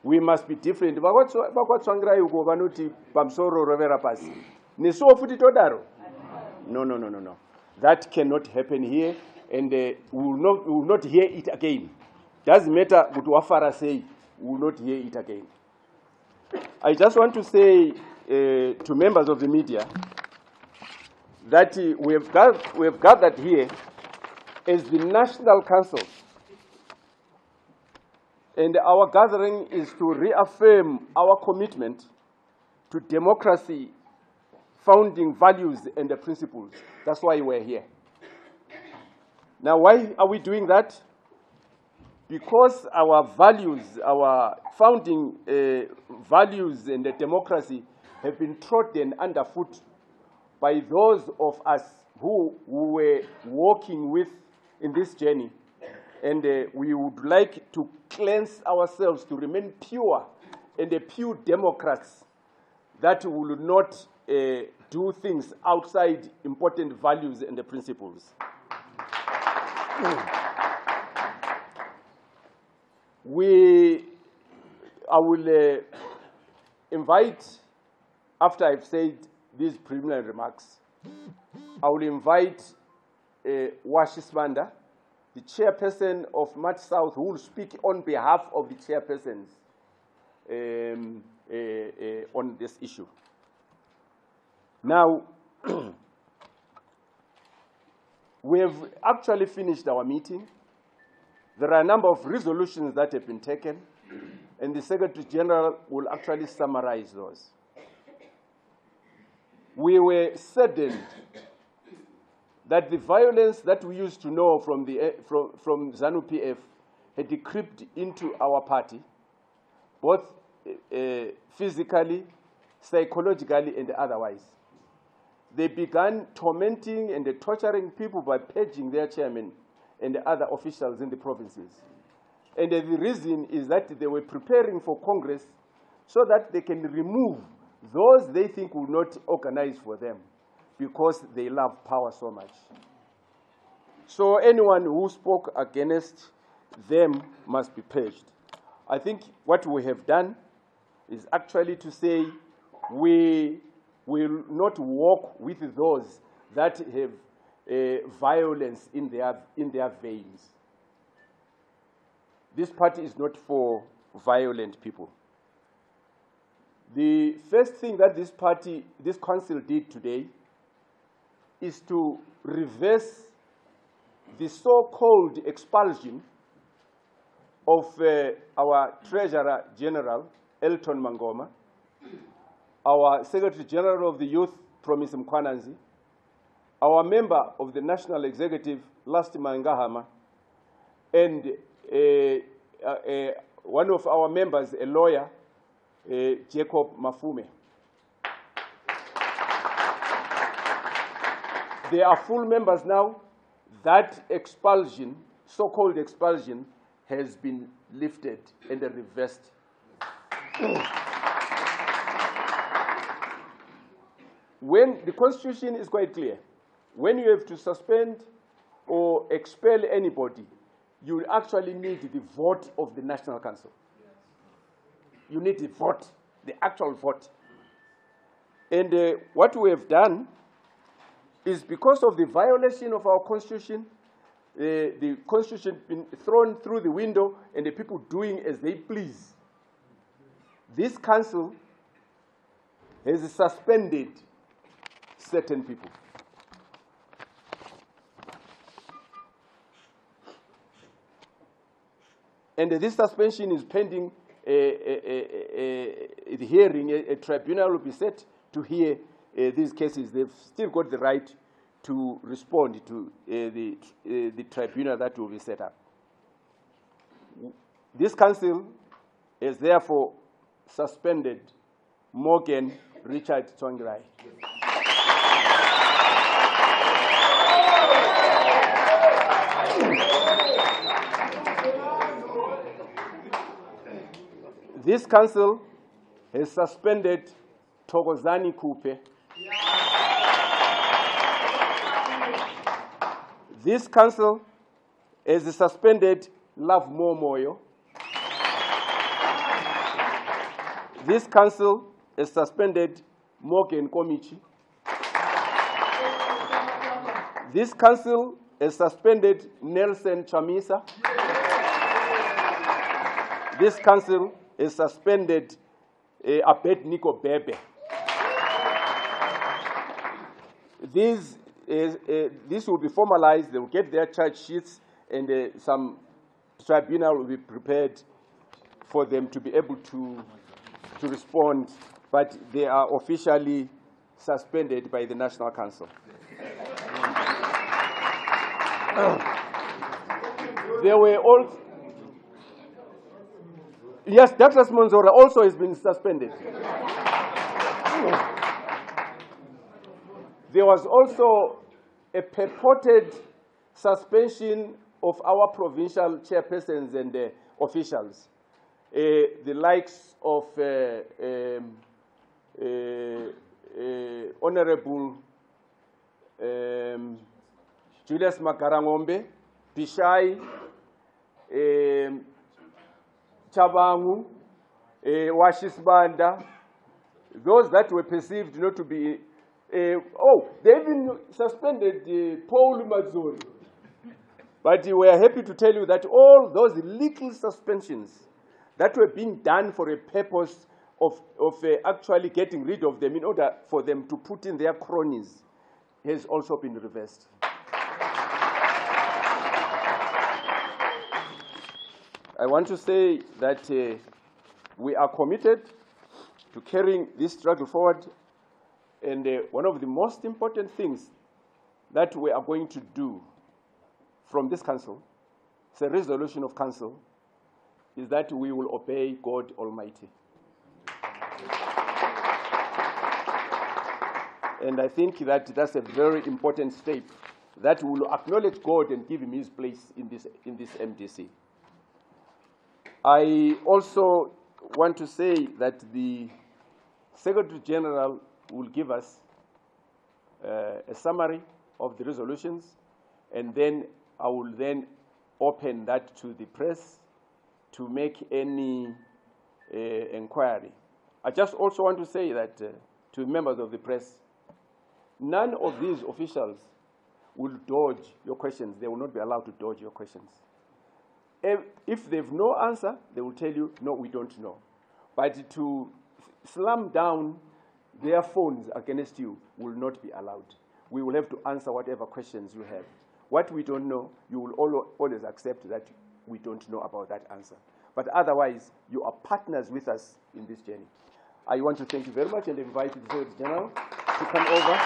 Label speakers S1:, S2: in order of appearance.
S1: we must be different. Tsvangirai uko vanoti pamsoro rovera pasi. Nesuwo futi todaro? No. That cannot happen here, and we will not hear it again. Doesn't matter what Wafara say, we will not hear it again. I just want to say to members of the media that we have gathered here as the National Council, and our gathering is to reaffirm our commitment to democracy, founding values and the principles. That's why we're here. Now, why are we doing that? Because our values, our founding values and the democracy have been trodden underfoot by those of us who were walking with in this journey. And we would like to cleanse ourselves to remain pure and pure Democrats that will not do things outside important values and the principles. I will invite, after I've said these preliminary remarks, I will invite Suspending, the chairperson of March South, who will speak on behalf of the chairpersons on this issue. Now, we have actually finished our meeting. There are a number of resolutions that have been taken, and the Secretary General will actually summarize those. We were saddened that the violence that we used to know from ZANU-PF had crept into our party, both physically, psychologically, and otherwise. They began tormenting and torturing people by purging their chairman and the other officials in the provinces. And the reason is that they were preparing for Congress so that they can remove those they think will not organize for them because they love power so much. So anyone who spoke against them must be purged. I think what we have done is actually to say we will not walk with those that have violence in their veins. This party is not for violent people. The first thing that this council did today is to reverse the so-called expulsion of our Treasurer General, Elton Mangoma, our Secretary General of the Youth, Promise Mkwananzi, our member of the National Executive, Lastima Ngahama, and one of our members, a lawyer, Jacob Mafume. They are full members now. That expulsion, so-called expulsion, has been lifted and reversed. When the Constitution is quite clear, when you have to suspend or expel anybody, you actually need the vote of the National Council. You need the vote, the actual vote. And what we have done is because of the violation of our Constitution, the Constitution been thrown through the window and the people doing as they please. This council has suspended certain people. And this suspension is pending the hearing. A tribunal will be set to hear these cases. They've still got the right to respond to the tribunal that will be set up. This council is therefore suspended Morgan Richard Tsvangirai. This council has suspended Thokozani Kupe. This council has suspended Love Momoyo. This council has suspended Morgan Komichi. This council has suspended Nelson Chamisa. This council has suspended Abednego Bebe. This will be formalized. They will get their charge sheets, and some tribunal will be prepared for them to be able to respond, but they are officially suspended by the National Council. There were also, yes, Douglas Monzora also has been suspended. There was also a purported suspension of our provincial chairpersons and officials, the likes of Honorable Julius Makarangombe, Pishai, Chabangu, Washisbanda, those that were perceived not to be. They even suspended Paul Mazuri. But we are happy to tell you that all those little suspensions that were being done for a purpose of actually getting rid of them in order for them to put in their cronies has also been reversed. I want to say that we are committed to carrying this struggle forward, and one of the most important things that we are going to do from this council, it's a resolution of council, is that we will obey God Almighty. And I think that that's a very important step, that we will acknowledge God and give him his place in this MDC. I also want to say that the Secretary General will give us a summary of the resolutions, and then I will then open that to the press to make any inquiry. I just also want to say that to members of the press, none of these officials will dodge your questions. They will not be allowed to dodge your questions. If they have no answer, they will tell you, no, we don't know. But to slam down their phones against you will not be allowed. We will have to answer whatever questions you have. What we don't know, you will always accept that we don't know about that answer. But otherwise, you are partners with us in this journey. I want to thank you very much and invite the Secretary General to come over.